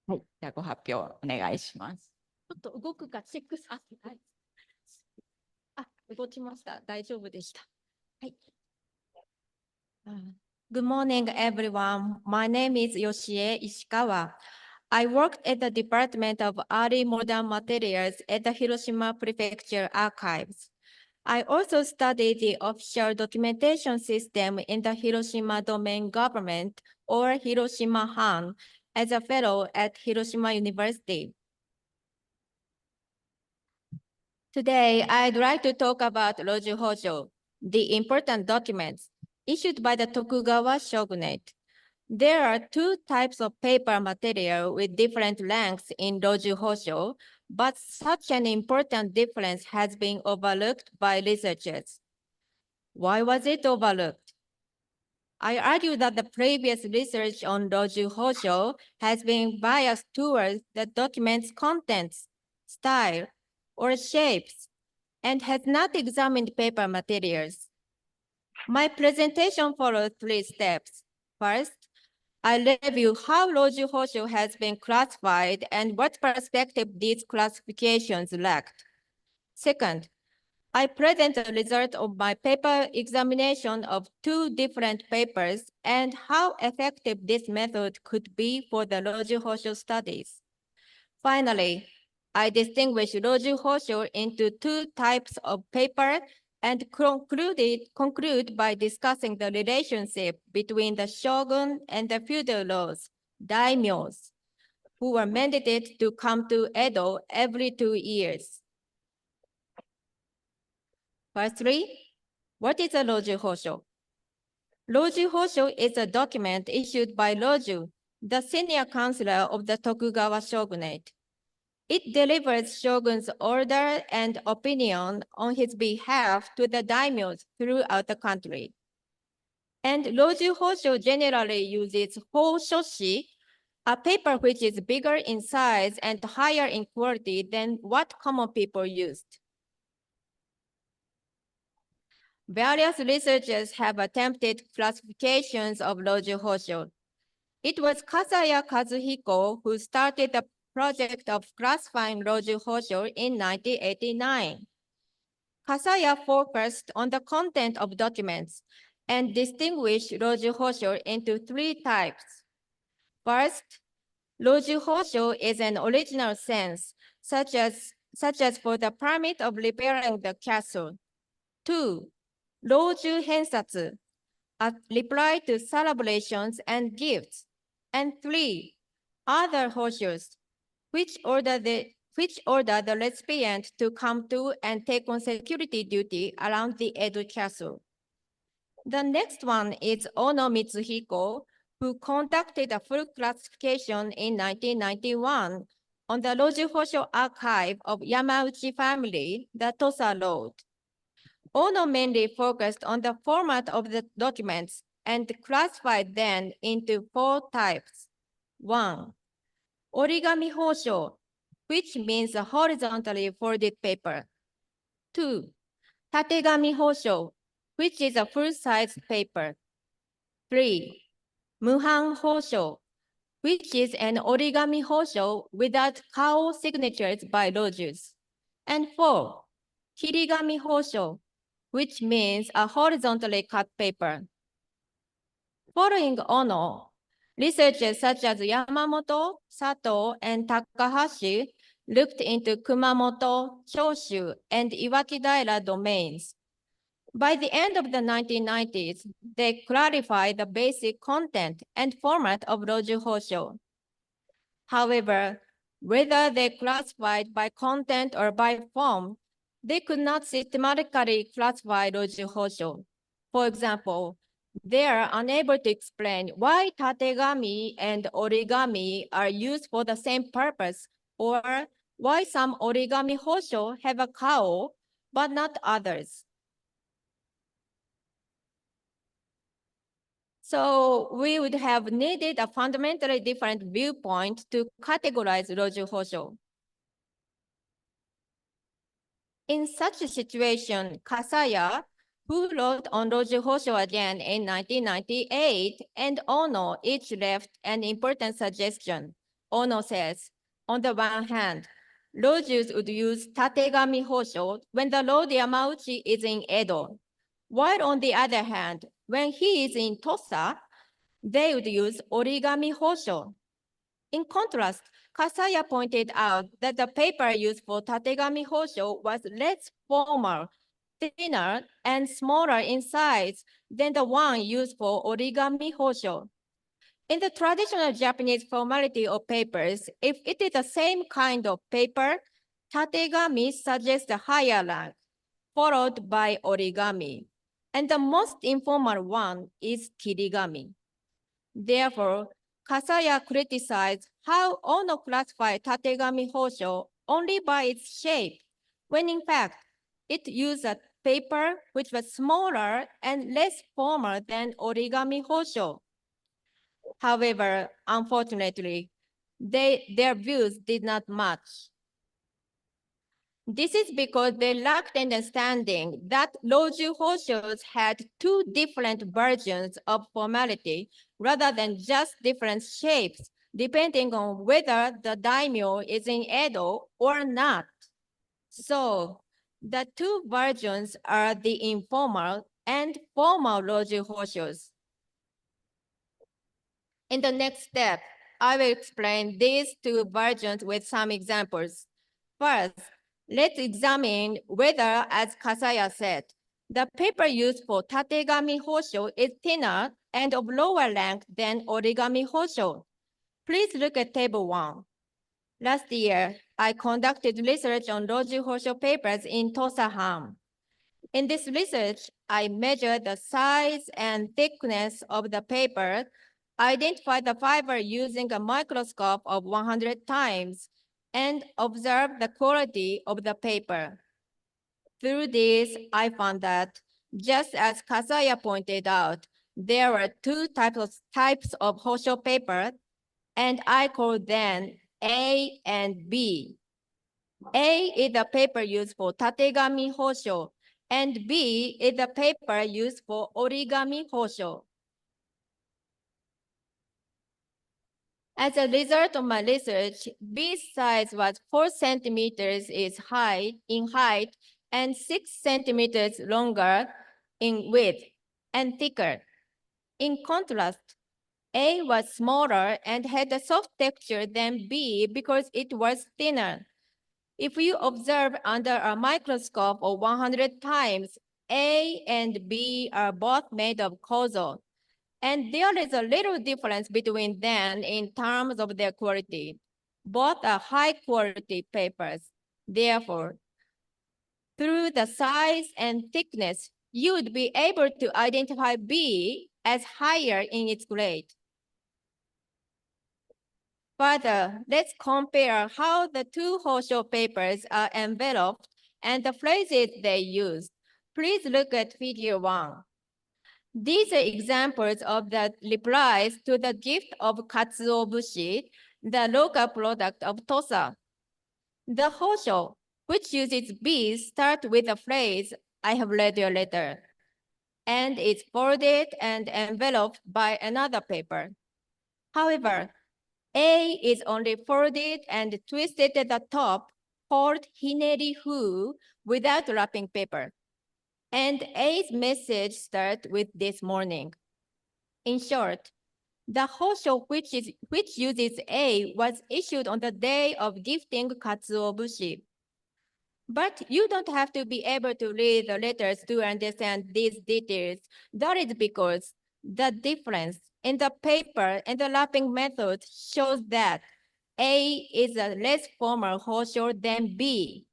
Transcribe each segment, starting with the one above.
はい。じゃあご発表お願いします。ちょっと動くかチェックさせて。動きました。大丈夫でした。はい。Good morning, everyone. My name is Yoshie Ishikawa. I worked at the Department of Early Modern Materials at the Hiroshima Prefecture Archives. I also studied the official documentation system in the Hiroshima Domain Government, or Hiroshima Han, as a fellow at Hiroshima University. Today, I'd like to talk about Roju Hosho, the important documents issued by the Tokugawa shogunate. There are two types of paper material with different lengths in Roju Hosho, but such an important difference has been overlooked by researchers. Why was it overlooked? I argue that the previous research on Roju Hosho has been biased towards the document's contents, style, or shapes, and has not examined paper materials. My presentation follows 3 steps. First, I review how Roju Hosho has been classified and what perspective these classifications lacked. Second, I present the result of my paper examination of 2 different papers and how effective this method could be for the Roju Hosho studies. Finally, I distinguish Roju Hosho into 2 types of paper and conclude by discussing the relationship between the shogun and the feudal lords, daimyos, who were mandated to come to Edo every 2 years. Firstly, what is a Roju Hosho? Roju Hosho is a document issued by Roju, the senior counselor of the Tokugawa shogunate. It delivers shogun's order and opinion on his behalf to the daimyos throughout the country. And Roju Hosho generally uses Hosho-shis, a paper which is bigger in size and higher in quality than what common people used. Various researchers have attempted classifications of Roju Hosho. It was Kasaya Kazuhiko who started the project of classifying Roju Hosho in 1989. Kasaya focused on the content of documents and distinguished Roju Hosho into 3 types. First, Roju Hosho is an original sense, such as for the permit of repairing the castle. 2, Roju Hensatsu, a reply to celebrations and gifts. And 3, other hoshos, which order the recipient to come to and take on security duty around the Edo castle. The next one is Ono Mitsuhiko, who conducted a full classification in 1991 on the Roju Hosho archive of Yamauchi family, the Tosa Road. Ono mainly focused on the format of the documents and classified them into 4 types. 1, origami hosho, which means a horizontally folded paper. 2, tategami hosho, which is a full-size paper. 3, muhan hosho, which is an origami hosho without kao signatures by Rojus. And 4, kirigami hosho, which means a horizontally cut paper. Following Ono, researchers such as Yamamoto, Sato, and Takahashi looked into Kumamoto, Choshu, and Iwakidaira domains. By the end of the 1990s, they clarified the basic content and format of Roju Hosho. However, whether they classified by content or by form, they could not systematically classify Roju Hosho. For example, they are unable to explain why tategami and origami are used for the same purpose, or why some origami hosho have a kao, but not others. So we would have needed a fundamentally different viewpoint to categorize Roju Hosho. In such a situation, Kasaya, who wrote on Roju Hosho again in 1998, and Ono each left an important suggestion. Ono says, on the one hand, Rojus would use tategami hosho when the Lord Yamauchi is in Edo, while on the other hand, when he is in Tosa, they would use origami hosho. In contrast, Kasaya pointed out that the paper used for tategami hosho was less formal, thinner, and smaller in size than the one used for origami hosho. In the traditional Japanese formality of papers, if it is the same kind of paper, tategami suggests the higher rank, followed by origami. And the most informal one is kirigami. Therefore, Kasaya criticized how Ono classified tategami hosho only by its shape, when in fact, it used a paper which was smaller and less formal than origami hosho. However, unfortunately, their views did not match. This is because they lacked understanding that Roju Hoshos had two different versions of formality rather than just different shapes, depending on whether the daimyo is in Edo or not. So, the two versions are the informal and formal Roju Hoshos. In the next step, I will explain these two versions with some examples. First, let's examine whether, as Kasaya said, the paper used for tategami hosho is thinner and of lower length than origami hosho. Please look at table 1. Last year, I conducted research on Roju hosho papers in Tosa-han. In this research, I measured the size and thickness of the paper, identified the fiber using a microscope of 100 times, and observed the quality of the paper. Through this, I found that, just as Kasaya pointed out, there were two types of hosho paper, and I call them A and B. A is the paper used for tategami hosho, and B is the paper used for origami hosho. As a result of my research, B's size was 4 centimeters in height and 6 centimeters longer in width and thicker. In contrast, A was smaller and had a soft texture than B because it was thinner. If you observe under a microscope of 100 times, A and B are both made of kozo, and there is a little difference between them in terms of their quality. Both are high quality papers. Therefore, through the size and thickness, you would be able to identify B as higher in its grade. Further, let's compare how the two hosho papers are enveloped and the phrases they use. Please look at figure 1. These are examples of the replies to the gift of katsuobushi, the local product of Tosa. The hosho, which uses bees, start with the phrase, "I have read your letter," and it's folded and enveloped by another paper. However, A is only folded and twisted at the top, called hineri fu, without wrapping paper. And A's message starts with "this morning." In short, the hosho which uses A was issued on the day of gifting katsuobushi. But you don't have to be able to read the letters to understand these details. That is because the difference in the paper and the wrapping method shows that A is a less formal hosho than B.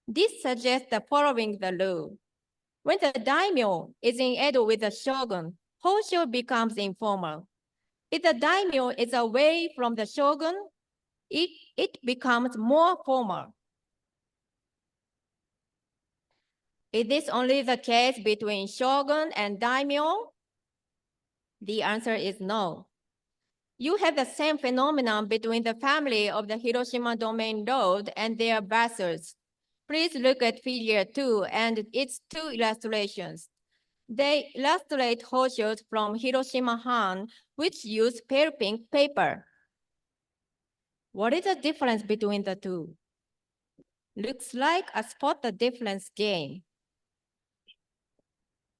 This suggests the following the rule. When the daimyo is in Edo with the shogun, hosho becomes informal. If the daimyo is away from the shogun, it becomes more formal. Is this only the case between shogun and daimyo? The answer is no. You have the same phenomenon between the family of the Hiroshima domain lord and their vassals. Please look at figure 2 and its two illustrations. They illustrate hoshos from Hiroshima Han, which use pale pink paper. What is the difference between the two? Looks like a spot the difference game.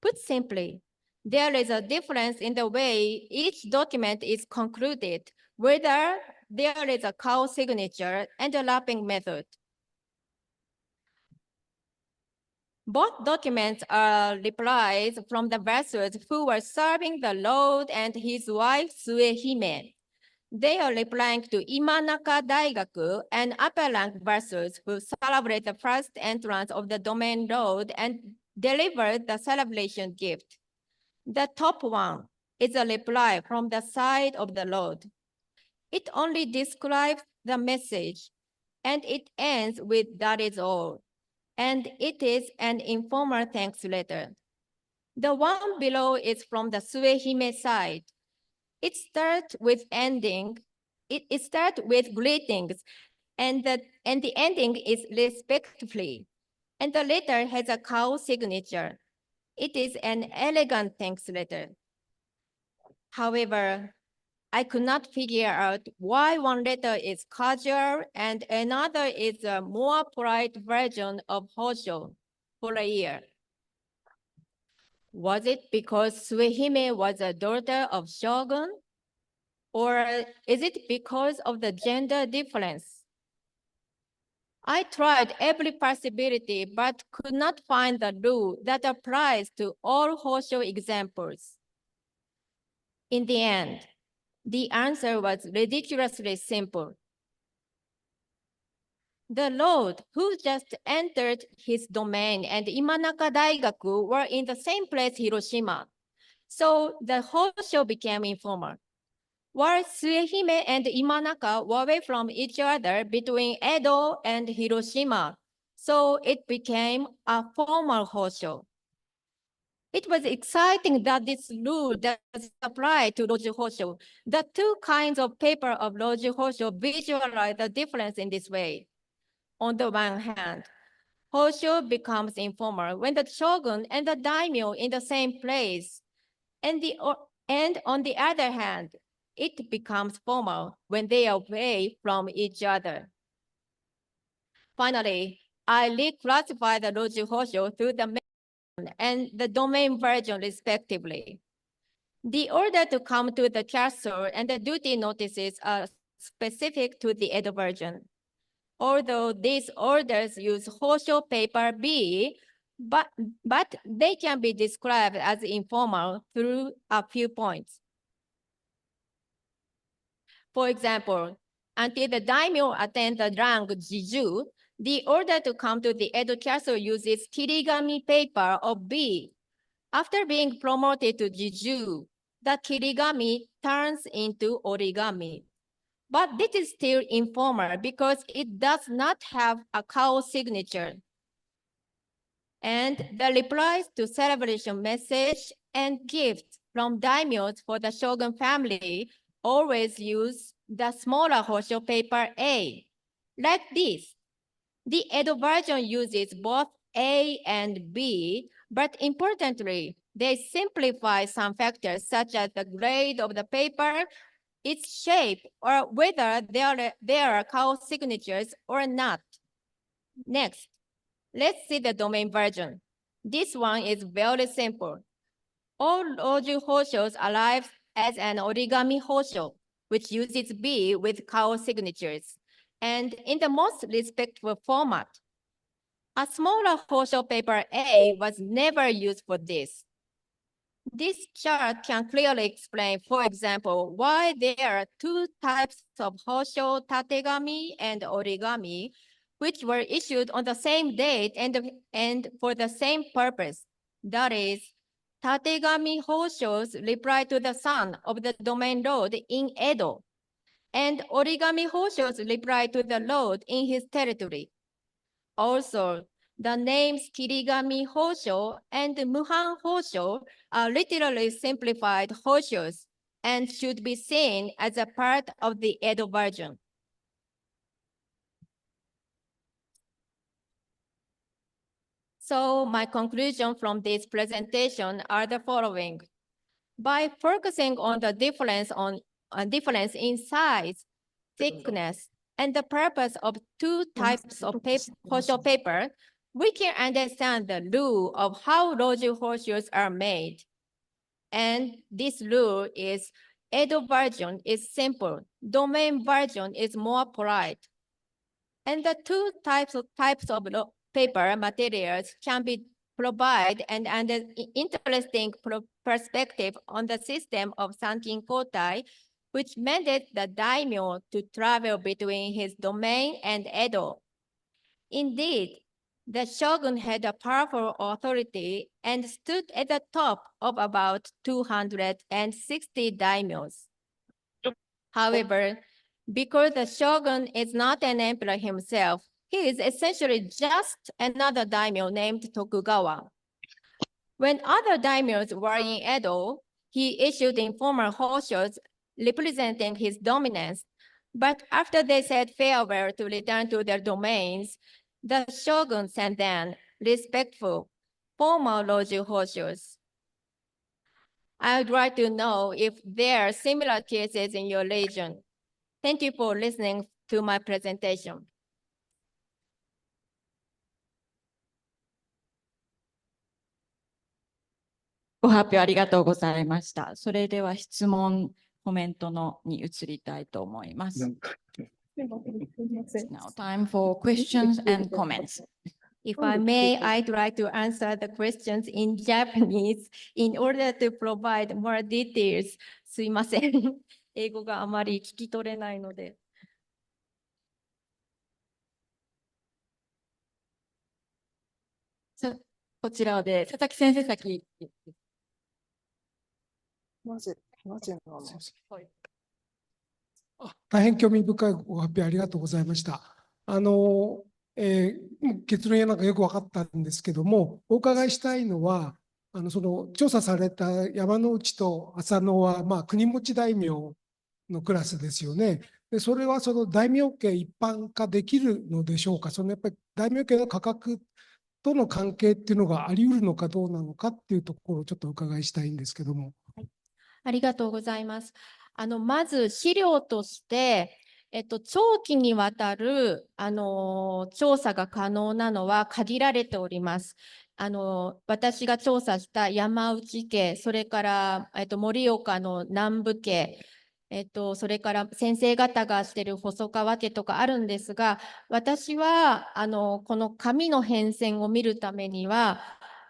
Put simply, there is a difference in the way each document is concluded, whether there is a cow signature and a lapping method. Both documents are replies from the vessels who were serving the Lord and his wife Suehime. They are replying to Imanaka Daigaku and upper rank vessels who celebrate the first entrance of the domain road and deliver the celebration gift. The top one is a reply from the side of the Lord. It only describes the message, and it ends with "that is all," and it is an informal thanks letter. The one below is from the Suehime side. It starts with greetings, and the ending is respectfully, and the letter has a cow signature. It is an elegant thanks letter. However, I could not figure out why one letter is casual and another is a more polite version of Hosho for a year. Was it because Suehime was a daughter of shogun? Or is it because of the gender difference? I tried every possibility, but could not find the rule that applies to all Hosho examples. In the end, the answer was ridiculously simple. The Lord, who just entered his domain, and Imanaka Daigaku were in the same place, Hiroshima. So the Hosho became informal. While Suehime and Imanaka were away from each other between Edo and Hiroshima, so it became a formal Hosho. It was exciting that this rule does apply to Roju Hosho. The two kinds of paper of Roju Hosho visualize the difference in this way. On the one hand, Hosho becomes informal when the shogun and the daimyo in the same place, and on the other hand, it becomes formal when they are away from each other. Finally, I reclassify the Roju Hosho through the main and the domain version respectively. The order to come to the castle and the duty notices are specific to the Edo version. Although these orders use Hosho paper B, but they can be described as informal through a few points. For example, until the daimyo attend the rank Jiju, the order to come to the Edo castle uses kirigami paper of B. After being promoted to Jiju, the kirigami turns into origami. But this is still informal because it does not have a cow signature. And the replies to celebration message and gifts from daimyos for the shogun family always use the smaller Hosho paper A. Like this, the Edo version uses both A and B, but importantly, they simplify some factors such as the grade of the paper, its shape, or whether there are cow signatures or not. Next, let's see the domain version. This one is very simple. All Roju Hoshos arrive as an origami Hosho, which uses B with cow signatures, and in the most respectful format. A smaller Hosho paper A was never used for this. This chart can clearly explain, for example, why there are two types of Hosho tategami and origami, which were issued on the same date and for the same purpose. That is, tategami Hoshos reply to the son of the domain lord in Edo, and origami Hoshos reply to the lord in his territory. Also, the names Kirigami Hosho and Muhan Hosho are literally simplified Hoshos and should be seen as a part of the Edo version. So my conclusion from this presentation are the following. By focusing on the difference in size, thickness, and the purpose of two types of Hosho paper, we can understand the rule of how Roju Hoshos are made. And this rule is Edo version is simple, domain version is more polite. And the two types of paper materials can be provide an interesting perspective on the system of Sankin-kotai, which mandated the daimyo to travel between his domain and Edo. Indeed, the shogun had a powerful authority and stood at the top of about 260 daimyos. However, because the shogun is not an emperor himself, he is essentially just another daimyo named Tokugawa. When other daimyos were in Edo, he issued informal hoshos representing his dominance. But after they said farewell to return to their domains, the shogun sent them respectful, formal Roju hoshos. I would like to know if there are similar cases in your region. Thank you for listening to my presentation. ご発表ありがとうございました。それでは質問、コメントに移りたいと思います。Now time for questions and comments. If I may, I'd like to answer the questions in Japanese in order to provide more details. すいません。英語があまり聞き取れないので。こちらで佐々木先生先。大変興味深いご発表ありがとうございました。結論やなんかよく分かったんですけども、お伺いしたいのは、その調査された山内と浅野は、国持大名のクラスですよね。で、それはその大名家一般化できるのでしょうか。そのやっぱり大名家の価格との関係っていうのがあり得るのかどうなのかっていうところをちょっとお伺いしたいんですけども。はい、ありがとうございます。まず資料として、長期にわたる、調査が可能なのは限られております。私が調査した山内家、それから、盛岡の南部家、それから先生方がしている細川家とかあるんですが、私はこの紙の変遷を見るためには、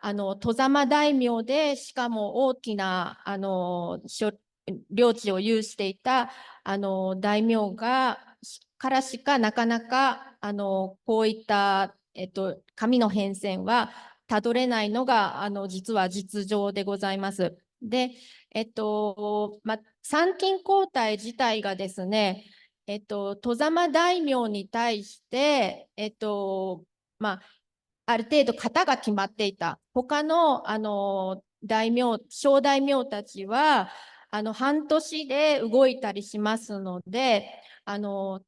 外様大名でしかも大きな領地を有していた大名からしかなかなかこういった紙の変遷はたどれないのが実は実情でございます。で、参勤交代自体がですね、外様大名に対して、ある程度型が決まっていた。他の大名、小大名たちは半年で動いたりしますので、1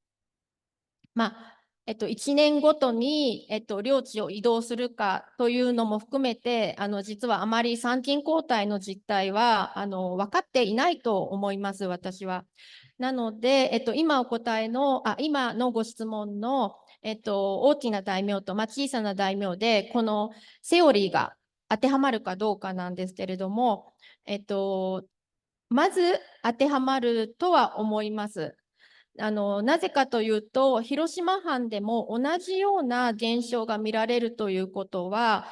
年ごとに、領地を移動するかというのも含めて、実はあまり参勤交代の実態は分かっていないと思います、私は。なので、今のご質問の、大きな大名と、小さな大名で、このセオリーが当てはまるかどうかなんですけれども、まず当てはまるとは思います。なぜかというと、広島藩でも同じような現象が見られるということは、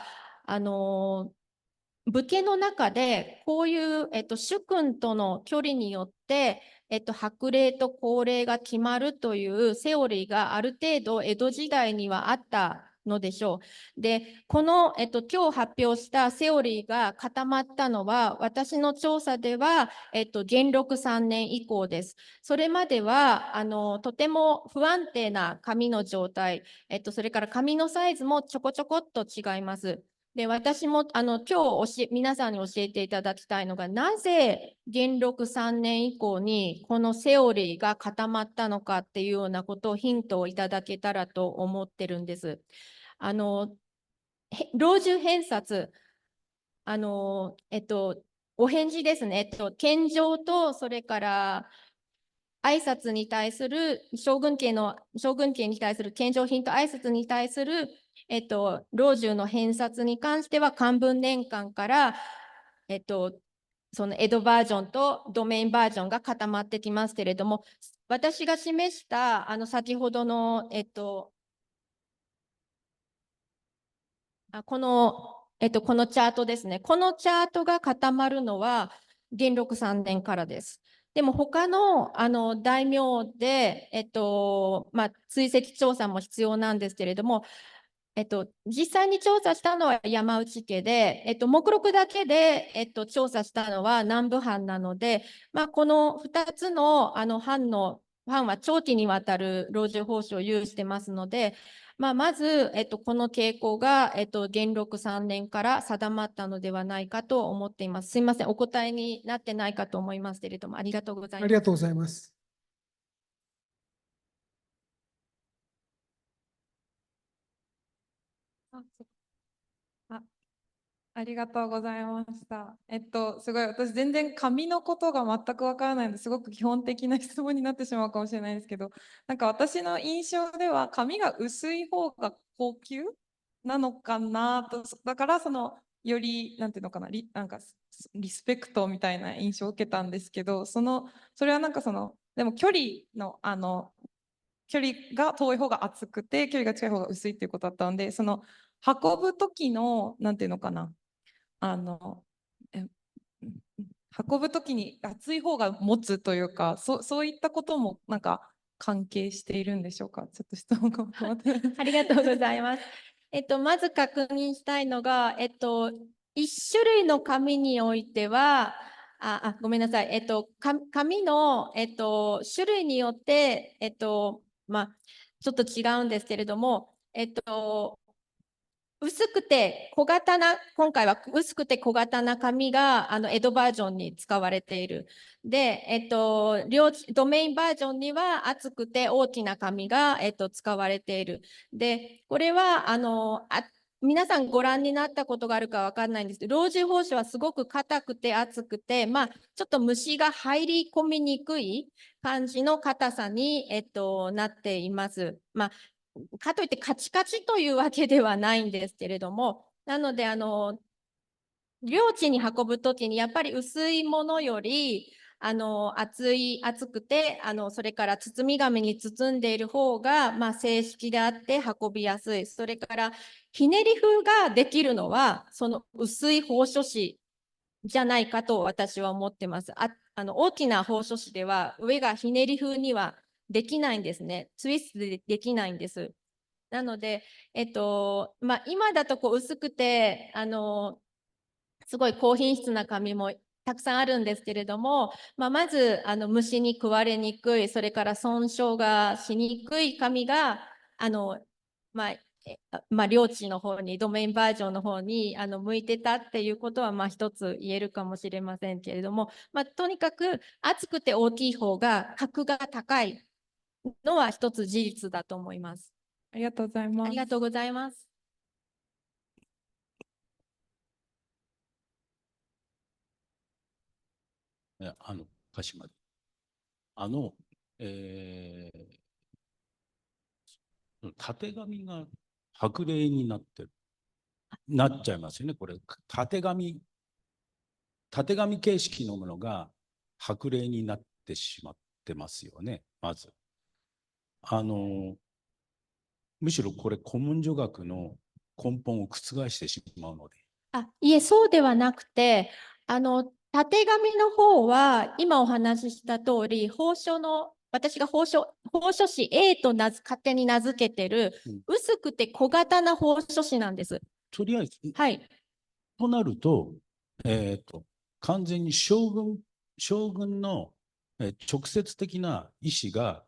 武家の中でこういう、主君との距離によって、白令と皇令が決まるというセオリーがある程度江戸時代にはあったのでしょう。で、この、今日発表したセオリーが固まったのは、私の調査では、元禄3年以降です。それまではとても不安定な紙の状態、それから紙のサイズもちょこちょこっと違います。で、私も今日皆さんに教えていただきたいのが、なぜ元禄3年以降にこのセオリーが固まったのかっていうようなことをヒントをいただけたらと思ってるんです。老中偏差、お返事ですね。謙譲と、それから挨拶に対する将軍家に対する献上品と挨拶に対する、老中の偏差に関しては漢文年間から、その江戸バージョンとドメインバージョンが固まってきますけれども、私が示した先ほどの、このチャートですね。このチャートが固まるのは元禄3年からです。でも他の、大名で、追跡調査も必要なんですけれども、実際に調査したのは山内家で、目録だけで、調査したのは南部藩なので、この2つの、藩は長期にわたる老中報酬を有してますので、まず、この傾向が、元禄3年から定まったのではないかと思っています。すみません、お答えになってないかと思いますけれども、ありがとうございます。ありがとうございます。ありがとうございました。すごい私全然紙のことが全くわからないのですごく基本的な質問になってしまうかもしれないですけど、なんか私の印象では紙が薄い方が高級なのかなと、だからよりなんていうのかな、なんかリスペクトみたいな印象を受けたんですけど、それはなんかでも距離が遠い方が厚くて距離が近い方が薄いっていうことだったので、運ぶ時のなんていうのかな、運ぶときに熱い方が持つというか、そういったこともなんか関係しているんでしょうか。ちょっと質問がまとまってありがとうございます。まず確認したいのが、一種類の紙においては、ごめんなさい。紙の、種類によって、ちょっと違うんですけれども、薄くて小型な、今回は薄くて小型な紙が江戸バージョンに使われている。で、ドメインバージョンには厚くて大きな紙が、使われている。で、これは皆さんご覧になったことがあるかわかんないんですけど、老中報酬はすごく硬くて厚くて、ちょっと虫が入り込みにくい感じの硬さに、なっています。かといってカチカチというわけではないんですけれども、なので領地に運ぶときにやっぱり薄いものより厚くてそれから包み紙に包んでいる方が正式であって運びやすい。それからひねり風ができるのはその薄い包書紙じゃないかと私は思ってます。大きな包書紙では上がひねり風にはできないんですね。ツイストでできないんです。なので、今だと薄くてすごい高品質な紙もたくさんあるんですけれども、まず虫に食われにくい、それから損傷がしにくい紙が領地の方にドメインバージョンの方に向いてたっていうことは一つ言えるかもしれませんけれども、とにかく厚くて大きい方が格が高いのは一つ事実だと思います。ありがとうございます。ありがとうございます。鹿島で。たてがみが白麗になっちゃいますよね。これ、たてがみ形式のものが白麗になってしまってますよね、まず。むしろこれ古文書学の根本を覆してしまうので。いえ、そうではなくて、たてがみの方は、今お話しした通り、私が宝書紙 A と勝手に名付けてる、薄くて小型な宝書紙なんです。とりあえず、はい。となると、完全に将軍の直接的な意思が、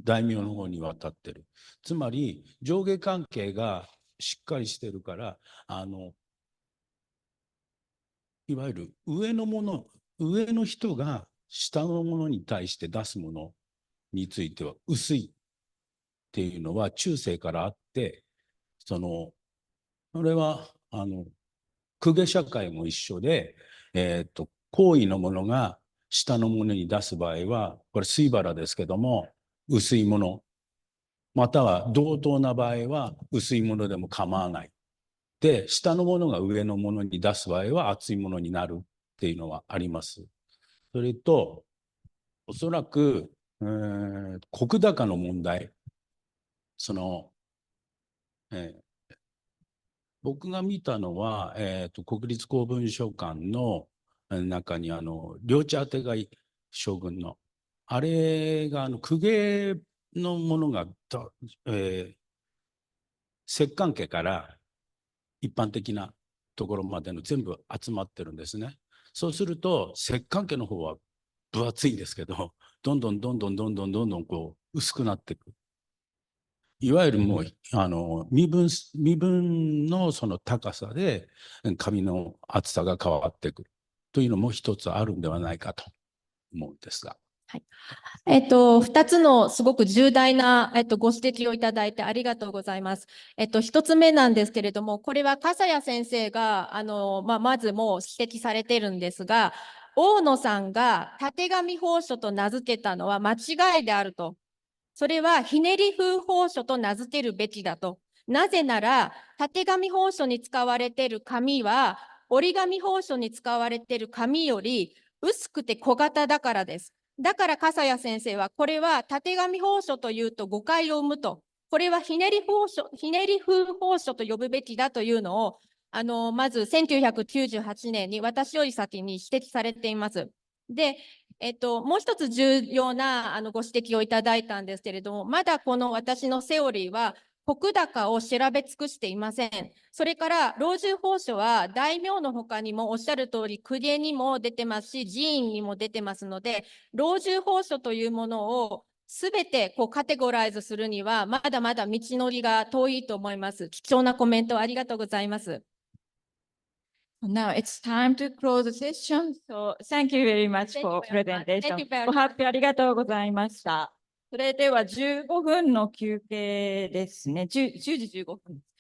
大名の方に渡ってる。つまり、上下関係がしっかりしてるから、いわゆる上の人が下のものに対して出すものについては薄いっていうのは中世からあって、それは公家社会も一緒で、高位のものが下のものに出す場合は、これ水腹ですけども、薄いもの、または同等な場合は薄いものでも構わない。で、下のものが上のものに出す場合は厚いものになるっていうのはあります。それと、おそらく、石高の問題、僕が見たのは、国立公文書館の中に領地当てがい将軍の、あれが公家のものが、摂関家から一般的なところまでの全部集まってるんですね。そうすると摂関家の方は分厚いんですけど、どんどんこう薄くなっていく。いわゆるもう身分のその高さで紙の厚さが変わってくるというのも一つあるんではないかと思うんですが。はい。2つのすごく重大な、ご指摘をいただいてありがとうございます。1つ目なんですけれども、これは笠谷先生が、まずもう指摘されているんですが、大野さんがたてがみ法書と名付けたのは間違いであると。それはひねり風法書と名付けるべきだと。なぜなら、たてがみ法書に使われている紙は、折り紙法書に使われている紙より薄くて小型だからです。だから笠谷先生は、これはたてがみ法書というと誤解を生むと。これはひねり風法書と呼ぶべきだというのを、まず1998年に私より先に指摘されています。で、もう一つ重要なご指摘をいただいたんですけれども、まだこの私のセオリーは、石高を調べ尽くしていません。それから、老中法書は大名の他にもおっしゃる通り、公家にも出てますし、寺院にも出てますので、老中法書というものをすべてこうカテゴライズするには、まだまだ道のりが遠いと思います。貴重なコメントありがとうございます。Now it's time to close the session. So thank you very much Thank you for very much. Thank presentation. you very ご much. 発表ありがとうございました。それでは15分の休憩ですね。10時15分です